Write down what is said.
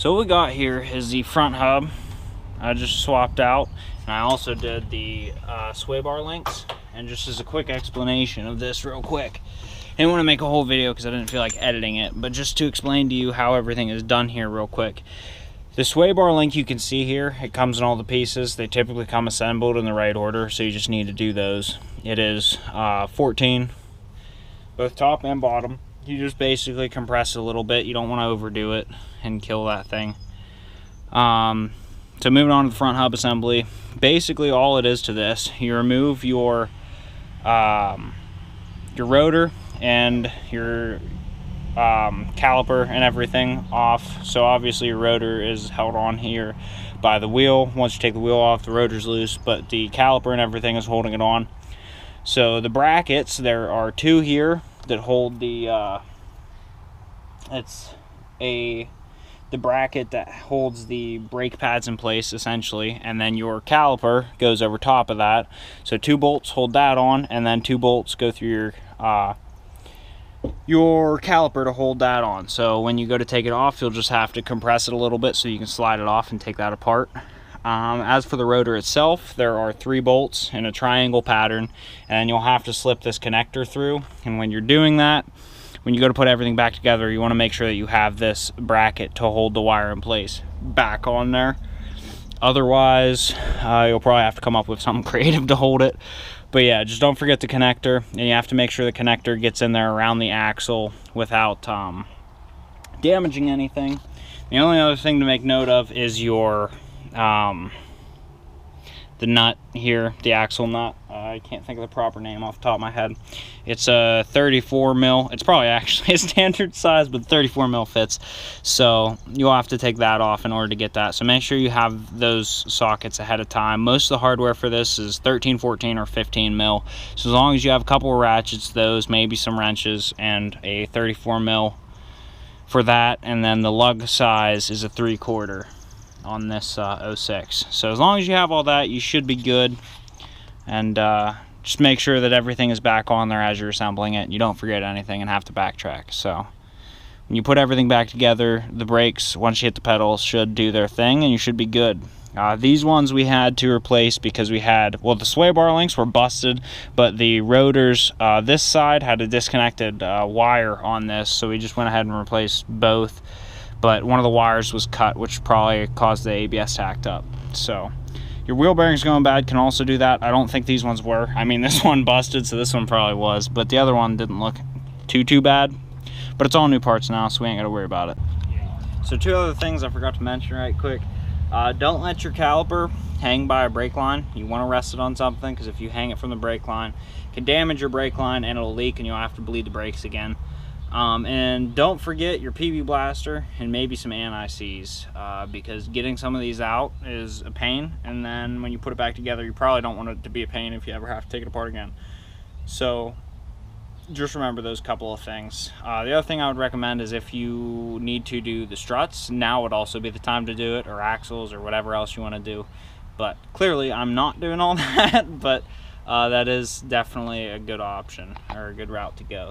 So what we got here is the front hub. I just swapped out, and I also did the sway bar links. And just as a quick explanation of this real quick, I didn't want to make a whole video because I didn't feel like editing it, but just to explain to you how everything is done here real quick. The sway bar link you can see here, it comes in all the pieces. They typically come assembled in the right order, so you just need to do those. It is 14, both top and bottom. You just basically compress it a little bit. You don't want to overdo it and kill that thing. So moving on to the front hub assembly, basically all it is to this, you remove your rotor and your caliper and everything off. So obviously your rotor is held on here by the wheel. Once you take the wheel off, the rotor's loose, but the caliper and everything is holding it on. So the brackets, there are two here that hold the the bracket that holds the brake pads in place essentially, and then your caliper goes over top of that. So two bolts hold that on, and then two bolts go through your caliper to hold that on. So when you go to take it off, you'll just have to compress it a little bit so you can slide it off and take that apart. As for the rotor itself, there are 3 bolts in a triangle pattern, and you'll have to slip this connector through. And when you're doing that, when you go to put everything back together, you want to make sure that you have this bracket to hold the wire in place back on there. Otherwise, you'll probably have to come up with something creative to hold it. But yeah, just don't forget the connector, and you have to make sure the connector gets in there around the axle without damaging anything. The only other thing to make note of is your the nut here, the axle nut. I can't think of the proper name off the top of my head. It's a 34 mil. It's probably actually a standard size, but 34 mil fits. So you'll have to take that off in order to get that. So make sure you have those sockets ahead of time. Most of the hardware for this is 13, 14, or 15 mil. So as long as you have a couple of ratchets, those, maybe some wrenches, and a 34 mil for that, and then the lug size is a 3/4 on this 06. So as long as you have all that, you should be good. And just make sure that everything is back on there as you're assembling it. You don't forget anything and have to backtrack. So when you put everything back together, the brakes, once you hit the pedals, should do their thing and you should be good. These ones we had to replace because we had, well, the sway bar links were busted, but the rotors, this side had a disconnected wire on this, so we just went ahead and replaced both. But one of the wires was cut, which probably caused the ABS to act up. So your wheel bearings going bad can also do that. I don't think these ones were. I mean, this one busted, so this one probably was, but the other one didn't look too bad. But it's all new parts now, so we ain't got to worry about it. So 2 other things I forgot to mention right quick. Don't let your caliper hang by a brake line. You want to rest it on something, because if you hang it from the brake line, it can damage your brake line and it'll leak and you'll have to bleed the brakes again. And don't forget your PB blaster and maybe some anti-seize, because getting some of these out is a pain, and then when you put it back together, you probably don't want it to be a pain if you ever have to take it apart again. So just remember those couple of things. The other thing I would recommend is if you need to do the struts, now would also be the time to do it, or axles, or whatever else you want to do. But clearly I'm not doing all that, but that is definitely a good option, or a good route to go.